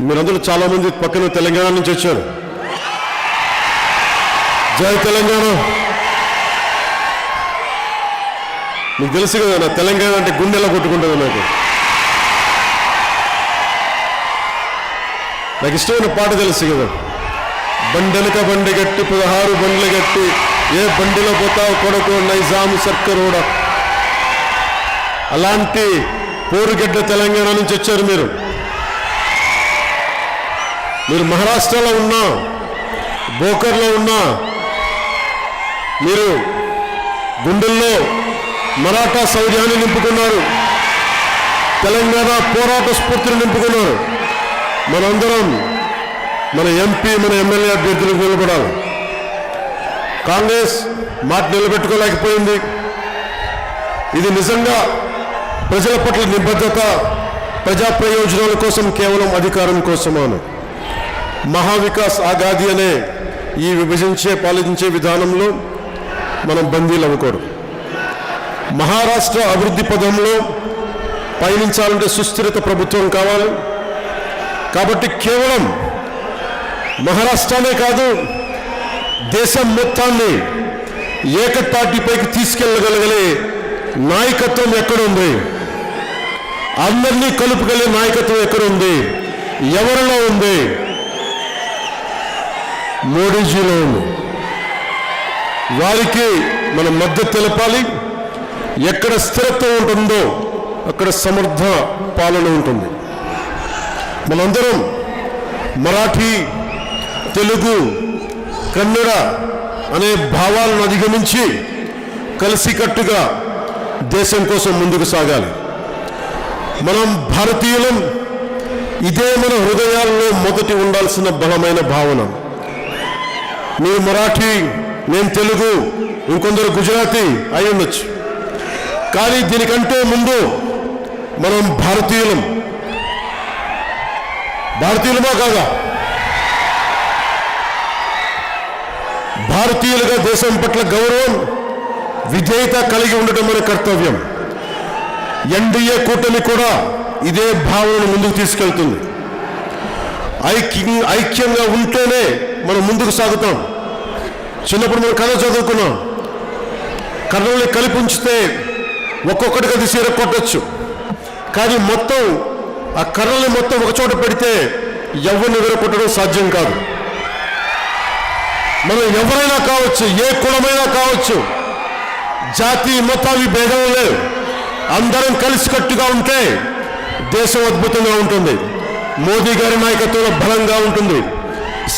మీరందరూ చాలామంది పక్కన తెలంగాణ నుంచి వచ్చారు. జై తెలంగాణ. మీకు తెలుసు కదా, నా తెలంగాణ అంటే గుండెలా కొట్టుకుంటుంది. నాకు ఇష్టమైన పాట తెలుసు కదా, బండెనక బండి గట్టి 16 బండ్లు గట్టి ఏ బండిలో పోతావు కొడుకు నైజాం సర్కరోడ. అలాంటి పోరుగడ్డ తెలంగాణ నుంచి వచ్చారు మీరు. మహారాష్ట్రలో ఉన్నా, బోకర్లో ఉన్నా, మీరు గుండెల్లో మరాఠా శౌర్యాన్ని నింపుకున్నారు, తెలంగాణ పోరాట స్ఫూర్తిని నింపుకున్నారు. మనందరం మన ఎంపీ, మన ఎమ్మెల్యే అభ్యర్థులకు నిలబడాలి. కాంగ్రెస్ మాట నిలబెట్టుకోలేకపోయింది. ఇది నిజంగా ప్రజల పట్ల నిబద్ధత, ప్రజా ప్రయోజనాల కోసం, కేవలం అధికారం కోసమాను. మహావికాస్ ఆగాది అనే ఈ విభజించే పాలించే విధానంలో మనం బందీలు అవ్వకూడదు. మహారాష్ట్ర అభివృద్ధి పదంలో పయనించాలంటే సుస్థిరత ప్రభుత్వం కావాలి. కాబట్టి కేవలం మహారాష్ట్రనే కాదు, దేశం మొత్తాన్ని ఏకతాటిపైకి తీసుకెళ్ళగలిగే నాయకత్వం ఎక్కడుంది, అందరినీ కలుపుకెళ్ళే నాయకత్వం ఎక్కడుంది, ఎవరిలో ఉంది? మోడీజీలో ఉంది. వారికి మనం మద్దతు తెలపాలి. ఎక్కడ స్థిరత్వం ఉంటుందో అక్కడ సమర్థ పాలన ఉంటుంది. మనందరం మరాఠీ, తెలుగు, కన్నడ అనే భావాలను అధిగమించి కలిసికట్టుగా దేశం కోసం ముందుకు సాగాలి. మనం భారతీయులం. ఇదే మన హృదయాల్లో మొదటి ఉండాల్సిన బలమైన భావన. మీరు మరాఠీ, నేను తెలుగు, ఇంకొందరు గుజరాతీ అయి ఉండొచ్చు. కానీ దీనికంటే ముందు మనం భారతీయులం. భారతీయులమా కాదా? భారతీయులుగా దేశం పట్ల గౌరవం, విధేయత కలిగి ఉండటం మన కర్తవ్యం. ఎన్డీఏ కూటమి కూడా ఇదే భావనను ముందుకు తీసుకెళ్తుంది. ఐక్యంగా ఉంటేనే మనం ముందుకు సాగుతాం. చిన్నప్పుడు మనం కథ చదువుకున్నాం. కర్రల్ని కలిపి ఉంచితే ఒక్కొక్కటిగా తీసి కొట్టచ్చు. కానీ మొత్తం ఆ కర్రల్ని మొత్తం ఒక చోట పెడితే ఎవరిని విరగొట్టడం సాధ్యం కాదు. మనం ఎవరైనా కావచ్చు, ఏ కులమైనా కావచ్చు, జాతి మతావి భేదం లేదు. అందరం కలిసికట్టుగా ఉంటే దేశం అద్భుతంగా ఉంటుంది. మోదీ గారి నాయకత్వంలో బలంగా ఉంటుంది.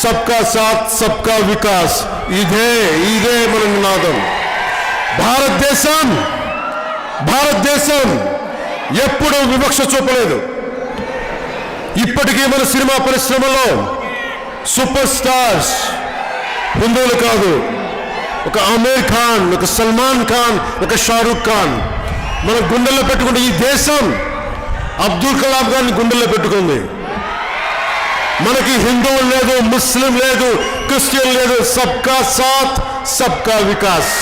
సబ్కా సాత్ సబ్కా వికాస్, ఇదే మన నినాదం. భారతదేశం ఎప్పుడూ వివక్ష చూపలేదు. ఇప్పటికీ మన సినిమా పరిశ్రమలో సూపర్ స్టార్స్ హిందువులు కాదు. ఒక ఆమీర్ ఖాన్, ఒక సల్మాన్ ఖాన్, ఒక షారూక్ ఖాన్ మన గుండెల్లో పెట్టుకుంటే, ఈ దేశం అబ్దుల్ కలాం గారిని గుండెల్లో పెట్టుకుంది. మనకి హిందువులు లేదు, ముస్లిం లేదు, క్రిస్టియన్ లేదు. సబ్కా సాత్ సబ్కా వికాస్.